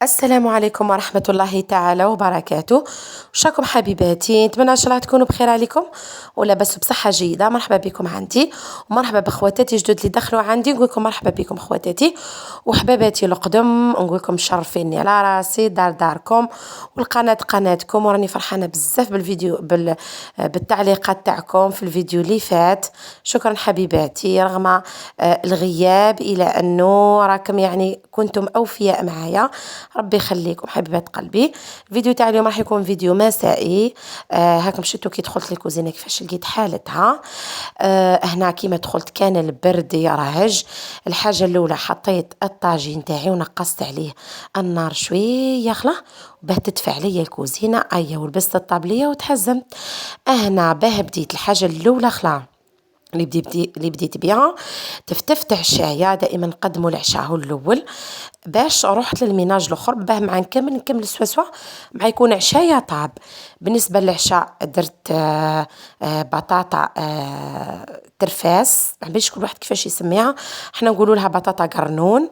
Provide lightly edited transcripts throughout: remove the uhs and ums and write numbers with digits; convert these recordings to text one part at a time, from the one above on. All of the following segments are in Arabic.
السلام عليكم ورحمة الله تعالى وبركاته. وشاكم حبيباتي، نتمنى ان شاء الله تكونوا بخير عليكم ولاباس بصحة جيدة. مرحبا بكم عندي ومرحبا بخواتاتي الجدد اللي دخلوا عندي. نقول لكم مرحبا بكم خواتاتي وحباباتي القدم، نقول لكم مشرفيني على راسي، داركم والقناة قناتكم. وراني فرحانة بزاف بالفيديو بالتعليقات تاعكم في الفيديو اللي فات. شكرا حبيباتي، رغم الغياب إلى أنه راكم يعني كنتم أوفياء معايا. ربي يخليكم حبيبات قلبي. الفيديو تاع اليوم راح يكون فيديو مسائي. هاكم شفتوا كي دخلت للكوزينه كيفاش لقيت حالتها. هنا كيما دخلت كان البرد يرهج. الحاجه الاولى حطيت الطاجين تاعي ونقصت عليه النار شويه خلا وبهتت عليا الكوزينه ولبست الطابليه وتحزمت. هنا باه بديت الحاجه الاولى خلا اللي بديت بها تفتفت عشايا. دائما نقدموا العشاء هو الاول باش رحت للميناج الاخر باه مع نكمل سوا مع يكون عشايا طاب. بالنسبه للعشاء درت بطاطا ترفاس، ما عرفتش كل واحد كيفاش يسميها، احنا نقولوا لها بطاطا قرنون.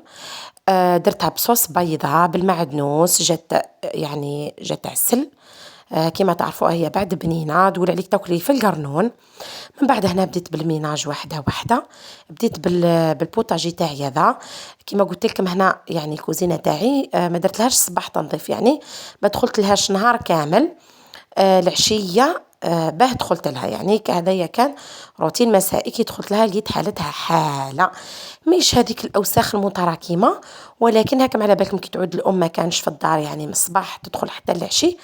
درتها بصوص بيضاء بالمعدنوس، جات عسل. كما تعرفوا هي بعد بنينه تقول عليك تاكلي في القرنون. من بعد هنا بديت بالميناج واحده بديت بالبوطاجي تاعي هذا. كما قلت لكم هنا يعني الكوزينه تاعي ما درت لهاش صباح تنظيف، يعني ما دخلت لهاش نهار كامل. العشيه باه دخلت لها، يعني هذايا كان روتين مسائي. كي دخلت لها لقيت حالتها حاله مش هذيك الاوساخ المتراكمه، ولكن هكا على بالكم كي تعود الام ما كانش في الدار، يعني من الصباح تدخل حتى العشي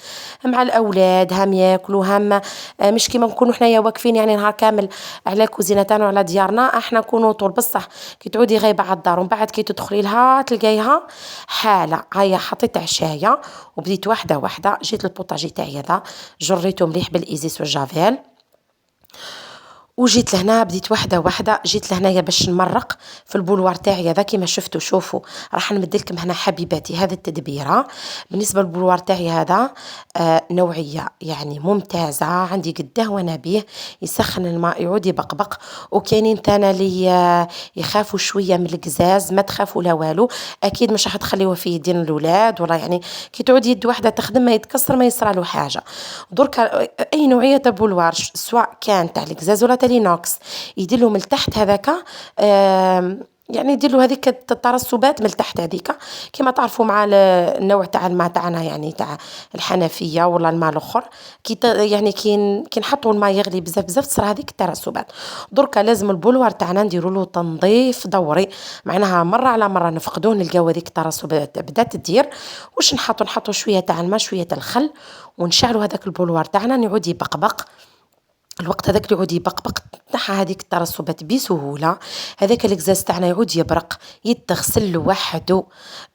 مع الاولاد هم ياكلوا هم مش كيما نكونوا حنايا واقفين يعني نهار كامل على الكوزينه تاعنا وعلى ديارنا. احنا نكونوا طول بصح كي تعودي غايبه على الدار ومن بعد كي تدخلي لها تلقايها حاله. هيا حطيت عشايه وبديت واحده جيت للبوطاجي تاعي هذا جريته مليح بالايزيس والجافيل وجيت لهنا بديت واحده جيت لهنايا باش نمرق في البولوار تاعي هذا. كيما شوفوا راح نمد لكم هنا حبيباتي هذه التدبيره. بالنسبه للبولوار تاعي هذا نوعيه يعني ممتازه، عندي قداه وانا بيه يسخن الماء يعود يبقبق. وكاينين تانا اللي يخافوا شويه من القزاز، ما تخافوا لا والو، اكيد مش راح تخليوه في يدين الاولاد ولا يعني كي تعود يد واحده تخدم ما يتكسر ما يصرى له حاجه. درك اي نوعيه بولوار سواء كان تاع القزاز ولا لينوكس يدير له من تحت هذاك، يعني يدير له هذيك الترسبات من تحت هذيك. كما تعرفوا مع النوع تاع الماء تاعنا يعني تاع الحنفيه ولا الماء الاخر يعني كي نحطوا الماء يغلي بزاف تصرى هذيك الترسبات. درك لازم البولوار تاعنا نديروا له تنظيف دوري، معناها مره على مره نفقدوه نلقاو هذيك الترسبات بدات تدير. واش نحطوا شويه تاع الماء شويه الخل ونشعلوا هذاك البولوار تاعنا يعود يبقبق. الوقت هذاك اللي يعود يبقبق تنحى هذيك الترسبات بسهوله. هذاك القزاز تاعنا يعود يبرق يتغسل لوحده.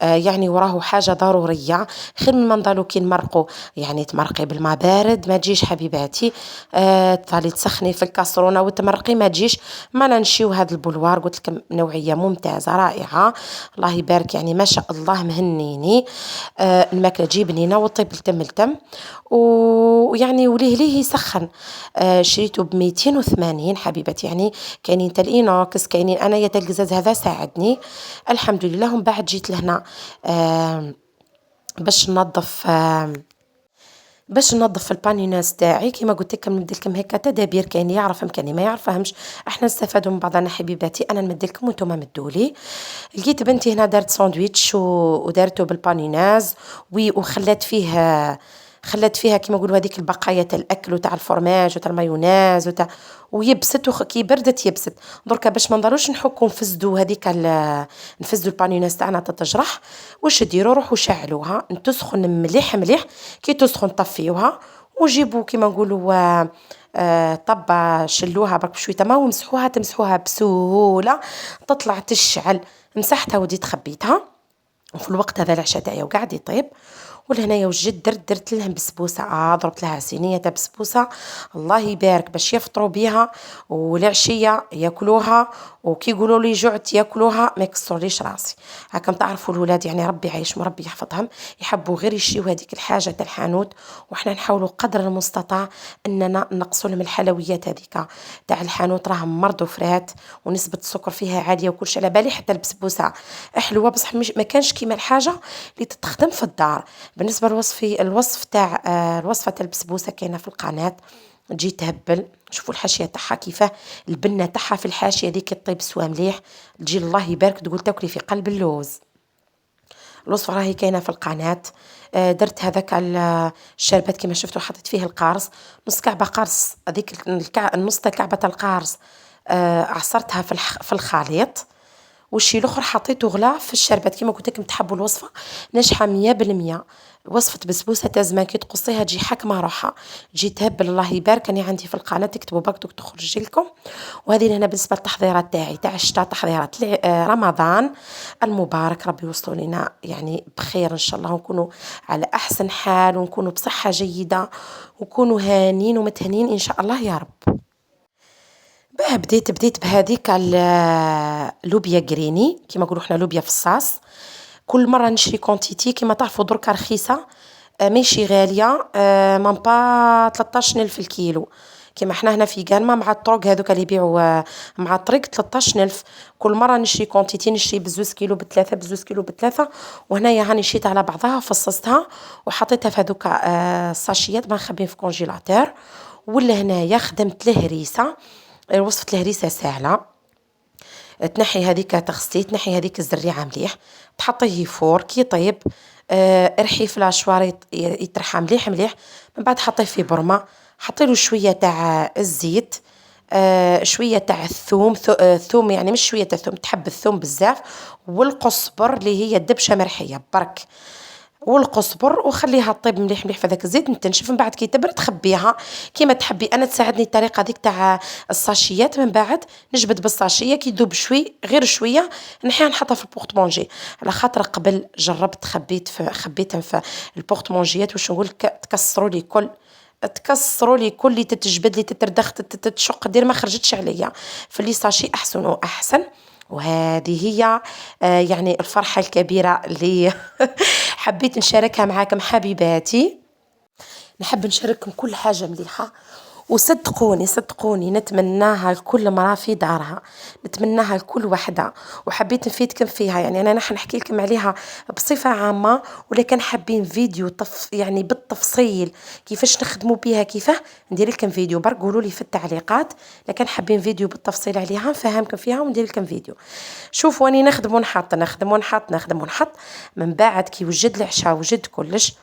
يعني وراه حاجه ضروريه خير من ما نضلوا كي نمرقوا، يعني تمرقي بالماء بارد ما تجيش حبيباتي. تظلي تسخني في الكاسرونه وتمرقي ما تجيش. ما ننشيو هذا البولوار قلت لكم نوعيه ممتازه رائعه الله يبارك، يعني ما شاء الله مهنيني. الماكله تجي بنينه والطيب التم ويعني وليه يسخن. شريته ب280 حبيبتي، يعني كاينين تاع الانوكس كاينين انايا تاع القزاز هذا ساعدني الحمد لله. ومن بعد جيت لهنا باش ننظف البانيناز تاعي. كيما قلت لكم نبدا لكم هكا تدابير، كاين يعرف كاين ما يعرفهمش، احنا نستفادوا من بعضنا حبيباتي. انا نمد لكم وانتم مدوا لي. لقيت بنتي هنا دارت ساندويتش ودارته بالبانيناز خلات فيها كيما نقولوا هذيك البقايا تاع الاكل وتاع الفرماج وتاع المايونيز ويبست كي بردت يبست. دركا باش ما نضلوش نحكوا نفسدوا نفسدوا البانيونيز تاعنا تتجرح. واش ديروا روحوا شعلوها تسخن مليح كي تسخن طفيوها وجيبوا كيما نقولوا طبه شلوها برك بشويه ما ومسحوها تمسحوها بسهوله تطلع تشعل. مسحتها وديت خبيتها وفي الوقت هذا العشاء تاعي وقاعد يطيب. ولهنايا وجد درت لهم بسبوسه، ضربت لها صينيه تاع بسبوسه الله يبارك باش يفطروا بها والعشيه ياكلوها وكي يقولوا لي جعت ياكلوها ما يكسروليش راسي. هاكم تعرفوا الولاد يعني ربي يعيشهم وربي يحفظهم يحبوا غير يشيوا هذيك الحاجه تاع الحانوت، وحنا نحاولوا قدر المستطاع اننا نقصوا لهم الحلويات هذيك تاع الحانوت راهم مرضوا فرات ونسبه السكر فيها عاليه وكلش. على بالي حتى البسبوسه حلوه بصح مش ما كانش كيما الحاجة اللي تتخدم في الدار. بالنسبة لوصفي الوصف تاع الوصفة تاع البسبوسة كاينة في القناة، تجي تهبل. شوفوا الحاشية تاعها كيفاه، البنة تاعها في الحاشية ذيك طيب سوا مليح، تجي الله يبارك تقول تاكلي في قلب اللوز. الوصفة راهي كاينة في القناة. درت هذاك الشربات كما شفتوا، حطيت فيه القارص، نص كعبة قارص، هذيك النص تاع كعبة القارص عصرتها في الخليط، والشي الاخر حطيته غلا في الشربات كيما قلت لكم. تحبوا الوصفه ناجحه 100%. وصفه بسبوسه تازمان كي تقصيها تجي حكمه روحها، تجي تهبل الله يبارك. راني عندي في القناه تكتبوا برك تخرج لكم. وهذه هنا بالنسبه للتحضيرات تاعي تاع الشتاء، تحضيرات رمضان المبارك. ربي يوصلوا لنا يعني بخير ان شاء الله، ونكونوا على احسن حال، ونكونوا بصحه جيده، ونكونوا هانين ومتهنين ان شاء الله يا رب. باه بديت بهذيك اللوبيا جريني كيما نقولوا احنا لوبيا في الصاص. كل مره نشري كونتيتي كيما تعرفوا دركا رخيصه، ماشي غاليه، من با 13 الف الكيلو. كيما احنا هنا في قالما مع الطرق هذوك اللي يبيعوا مع الطريق 13 الف. كل مره نشري كونتيتي، نشري بزوز كيلو بثلاثه، بزوز كيلو بثلاثه. وهنايا هاني شيت على بعضها، فصصتها وحطيتها في هذوك الساشيات ما نخبيهم في كونجيلاتور. ولا هنايا خدمت له هريسه. وصفة الهريسة سهلة. تنحي هذيك تغسليه، تنحي هذيك الزريعة مليح، تحطيه فور كي طيب. ارحي في لاشوار يترحى مليح مليح. من بعد حطيه في برمة، حطيله شوية تاع الزيت، شوية تاع الثوم، ثوم يعني مش شوية تاع الثوم، تحب الثوم بزاف. والقزبر اللي هي الدبشة مرحية برك، والقزبر، وخليها طيب مليح مليح في هذاك الزيت تنشف. من بعد كي تبرد تخبيها كيما تحبي. انا تساعدني الطريقه ديك تاع الساشيات. من بعد نجبد بالساشيه كي تذوب شوي غير شويه، نحيها نحطها في البورتمونجي. على خاطر قبل جربت خبيتهم في البورتمونجيات، واش نقول لك تكسروا لي كل اللي تتجبد لي تتردخ تتشق دير ما خرجتش عليا. في اللي ساشي احسن واحسن. وهذه هي يعني الفرحة الكبيرة اللي حبيت نشاركها معاكم حبيباتي. نحب نشارككم كل حاجة مليحة، وصدقوني صدقوني نتمناها لكل مرأة في دارها، نتمناها لكل وحدة. وحبيت نفيدكم فيها، يعني أنا نحكي لكم عليها بصفة عامة، ولكن حابين فيديو يعني بالتفصيل كيفاش نخدموا بيها، كيفاه ندير لكم فيديو برك قولوا لي في التعليقات. لكن حابين فيديو بالتفصيل عليها نفهمكم فيها وندير لكم فيديو. شوفوا أني نخدم ونحط نخدم ونحط نخدم ونحط. من بعد كي وجد العشاء وجد كلش،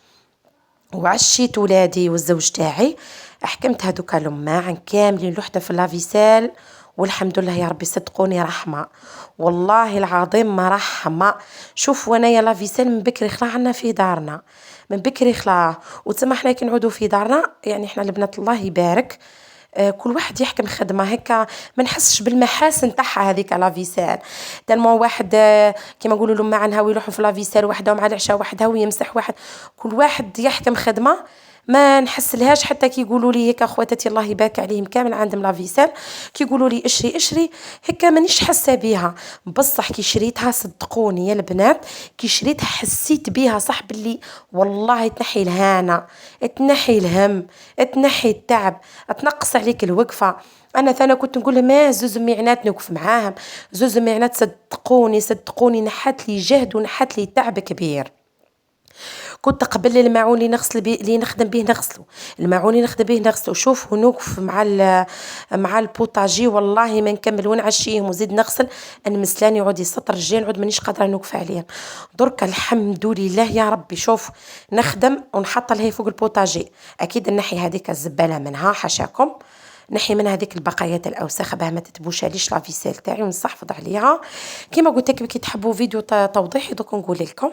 وعشيت ولادي والزوج تاعي، حكمت هذوك لماعن كاملين لوحده في لافيسيل. والحمد لله يا ربي صدقوني رحمة، والله العظيم ما رحمة. شوفوا انايا لافيسيل من بكري خلا عنا في دارنا، من بكري خلا. وتسمى احنا كي نعودوا في دارنا يعني احنا البنات الله يبارك كل واحد يحكم خدمه هكا، ما نحسش بالمحاسن تاعها هذيك لافيسيل. تالمو واحد كيما نقولوا لهم عنها ويروحوا في لافيسيل وحده، ومع العشاء وحده، ويمسح واحد. كل واحد يحكم خدمه، ما نحس لهاش. حتى كي يقولوا لي هكا خواتاتي الله يبارك عليهم كامل عندهم لافيسيل، كي يقولوا لي اشري اشري هكا مانيش حاسه بيها. بصح كي شريتها صدقوني يا البنات، كي شريتها حسيت بيها صح باللي والله تنحي الهانه، تنحي الهم، تنحي التعب، تنقص عليك الوقفه. انا ثاني كنت نقول ما زوز ميعنات نوقف معاهم، زوز ميعنات صدقوني صدقوني نحت لي جهد ونحت لي تعب كبير. كنت قبل الماعون اللي نغسل بيه اللي نخدم به نغسله، الماعون اللي نخدم به نغسله. شوف ونوقف مع البوطاجي والله ما نكمل ونعشيهم وزيد نغسل. المسلان يعود يسطر الرجال نعود مانيش قادره نوقف عليهم. درك الحمد لله يا ربي. شوف نخدم ونحط لها فوق البوطاجي، اكيد نحي هذيك الزباله منها حاشاكم، نحي من هذيك البقايات الاوساخ باه ما تتبوشاليش لافيسيل تاعي ونستحفظ عليها. كيما قلت لكم كي تحبوا فيديو توضيحي دوك نقول لكم.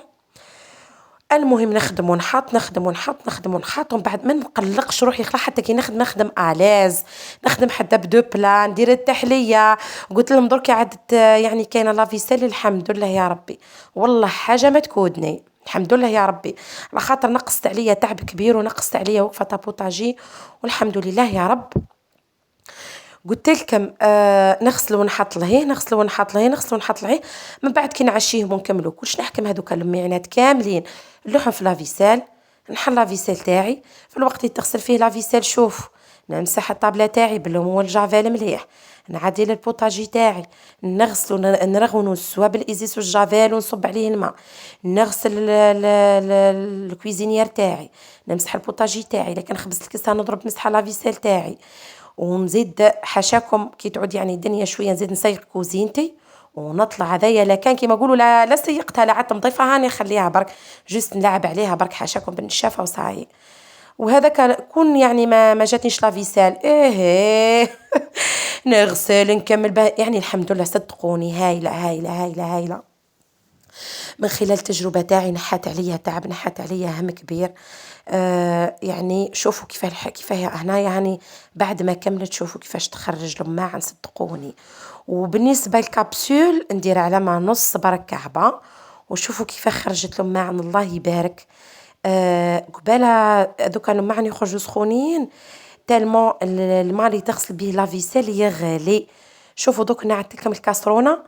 المهم نخدم ونحط نخدم ونحط نخدم ونحط، ومن بعد ما نقلقش روحي خلا. حتى كي نخدم الاز نخدم حتى بدو بلان ندير التحليه. قلت لهم دركي عدت يعني كاينه لافيسيل الحمد لله يا ربي، والله حاجه ما تكودني الحمد لله يا ربي. على خاطر نقصت عليا تعب كبير ونقصت عليا وقفه طابوطاجي، والحمد لله يا رب. قلت لكم نغسل ونحط لهيه نغسل ونحط لهيه نغسل ونحط لهيه. من بعد كي نعشيهم ونكملوا كلش نحكم هذوك الميعنات كاملين نلوحهم في لافيسيل. نحل لافيسيل تاعي في الوقت اللي تغسل فيه لافيسيل. شوف نمسح الطابلة تاعي بالليمون والجافيل مليح، نعدي للبوطاجي تاعي، نغسلو نرغونو سوا بالإزيس والجافيل ونصب عليه الماء، نغسل الكويزينيير تاعي، نمسح البوطاجي تاعي، لكن خبزت الكسة نضرب مسحة لافيسيل تاعي، ونزيد حاشاكم كي تعود يعني الدنيا شوية نزيد نسيق كوزينتي ونطلع. هذايا لا كان كيما يقولوا لا سيقتها لا عدت نضيفها هاني نخليها برك جست نلعب عليها برك حاشاكم بالنشافة وصاي. وهذا كون يعني ما جاتنيش لافيسال ايه نغسل نكمل بها يعني الحمد لله صدقوني هايلة هايلة هايلة هايلة. من خلال التجربة تاعي نحات عليا تعب، نحات عليا هم كبير. يعني شوفوا كيفاه هنايا يعني بعد ما كملت شوفوا كيفاش تخرج لماعن صدقوني. وبالنسبة للكابسول ندير على ما نص برك كعبة، وشوفوا كيف خرجت لماعن الله يبارك. قبالها دوكا لماعن يخرجوا سخونين تالمون الماء اللي تغسل به لافيسيل يغلي. شوفوا دوك نعدت لكم الكاسرونة،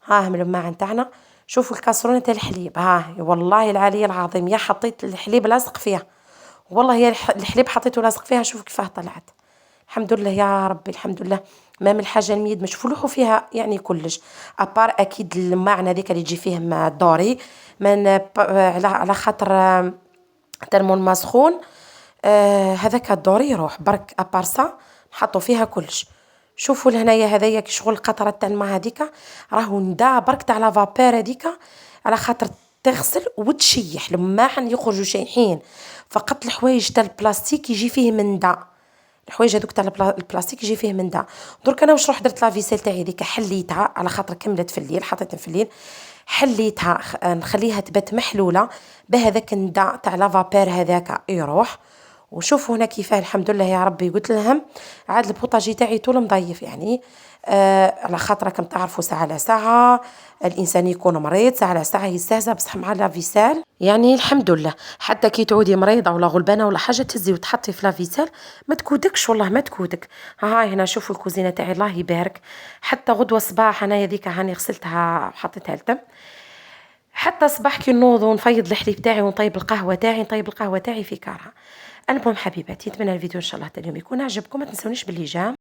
ها هم الماعن تاعنا. شوفوا الكاسرونة تاع الحليب، ها والله العلي العظيم يا حطيت الحليب لاصق فيها، والله يا الحليب حطيته لاصق فيها. شوفوا كيفاه طلعت، الحمد لله يا ربي الحمد لله. ما من الحاجة الميد مش فلوحوا فيها يعني كلش، ابار اكيد الماعن هذيك اللي تجي فيه مع الدوري من على خاطر تلمون ما سخون. هذاك الدوري يروح برك ابارسا نحطوا فيها كلش. شوفوا لهنايا هذايا كي شغل القطرة تاع الماء هذيك راهو ندا برك تاع لافابير هذيك على خاطر تغسل وتشيح الماعن يخرجوا شايحين. فقط الحوايج تاع البلاستيك يجي فيه من دا، الحوايج هذوك تاع البلاستيك يجي فيه من دا. درك انا واش روح درت لافيسيل تاعي هذيك حليتها على خاطر كملت في الليل، حطيتها في الليل حليتها نخليها تبات محلوله بهذاك النداء تاع لافابير هذاك يروح. وشوفوا هنا كيفاه الحمد لله يا ربي. قلت لهم عاد البوطاجي تاعي طول مضيف يعني على خاطر راكم تعرفوا ساعه على ساعه الانسان يكون مريض، ساعه على ساعه يستهزأ بصح مع لافيسال يعني الحمد لله. حتى كي تعودي مريضه ولا غلبانه ولا حاجه تهزي وتحطي في لافيسال ما تكودكش والله ما تكودك. هاي هنا شوفوا الكوزينه تاعي الله يبارك. حتى غدوه صباح انا هذيك هاني غسلتها وحطيتها لتم. حتى صباح كي نوض ونفيض الحليب تاعي ونطيب القهوه تاعي نطيب القهوه تاعي في كارها. المهم حبيباتي نتمنى الفيديو ان شاء الله تاع اليوم يكون عجبكم. ما تنسونيش باللي جام